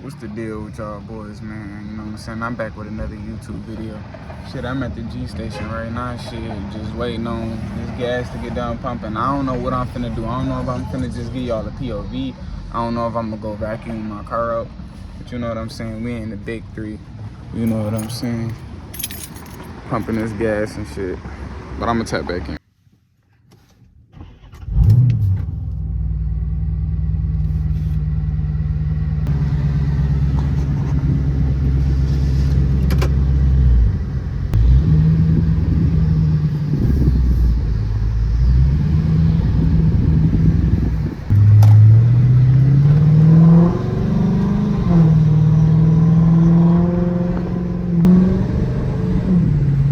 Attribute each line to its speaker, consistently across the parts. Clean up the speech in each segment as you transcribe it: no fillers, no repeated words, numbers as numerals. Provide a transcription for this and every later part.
Speaker 1: What's the deal with y'all boys, man? You know what I'm saying? I'm back with another YouTube video. Shit, I'm at the G station right now. Shit, just waiting on this gas to get done pumping. I don't know what I'm finna do. I don't know if I'm finna just give y'all a POV. I don't know if I'm gonna go vacuum my car up. But you know what I'm saying? We in the big three. You know what I'm saying? Pumping this gas and shit. But I'm gonna tap back in.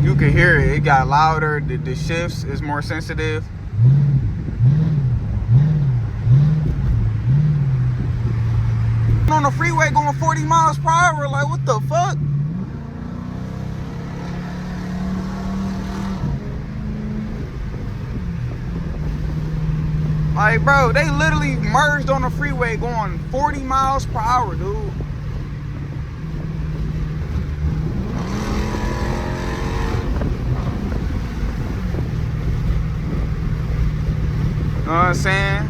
Speaker 1: You can hear it. It got louder. The shifts is more sensitive. On the freeway going 40 miles per hour. Like, what the fuck? Like, bro, they literally merged on the freeway going 40 miles per hour, dude. You know what I'm saying?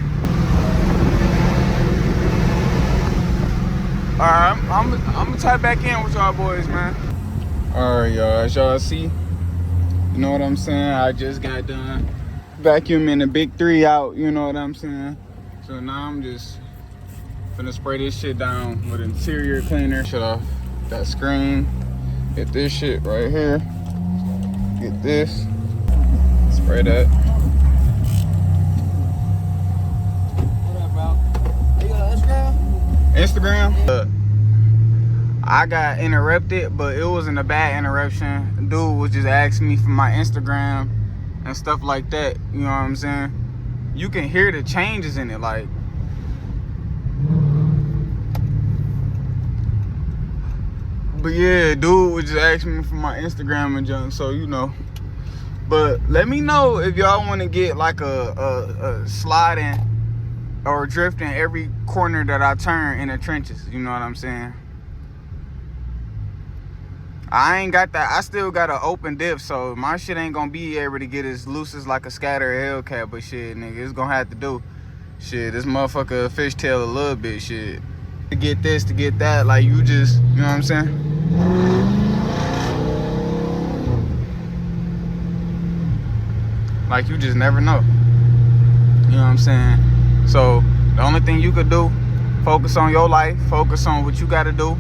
Speaker 1: Alright, I'm gonna type back in with y'all boys, man. Alright, y'all, as y'all see, you know what I'm saying? I just got done vacuuming the big three out, you know what I'm saying? So now I'm just finna spray this shit down with interior cleaner. Shut off that screen. Get this shit right here. Get this. Spray that. Instagram? I got interrupted, but it wasn't a bad interruption. Dude was just asking me for my Instagram and stuff like that. You know what I'm saying? You can hear the changes in it, like. But yeah, dude was just asking me for my Instagram and junk, so you know. But let me know if y'all want to get like a sliding or drifting every corner that I turn in the trenches. You know what I'm saying? I ain't got that. I still got an open diff, so my shit ain't gonna be able to get as loose as like a scatter Hellcat. But shit, nigga, it's gonna have to do. Shit, this motherfucker fishtail a little bit. Shit, to get this, to get that, like you just, you know what I'm saying? Like you just never know. You know what I'm saying? So the only thing you could do, focus on your life, focus on what you gotta do.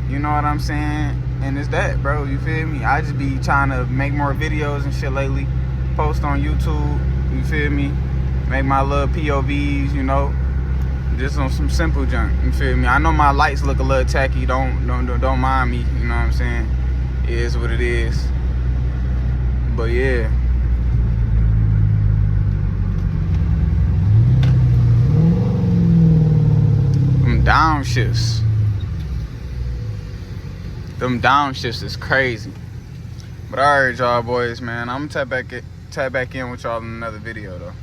Speaker 1: You know what I'm saying? And it's that, bro. You feel me? I just be trying to make more videos and shit lately. Post on YouTube. You feel me? Make my little POVs, you know. Just on some simple junk. You feel me? I know my lights look a little tacky. Don't mind me. You know what I'm saying? It is what it is. But yeah. Downshifts. Them downshifts is crazy. But alright, y'all boys, man. I'm gonna tap back in with y'all in another video though.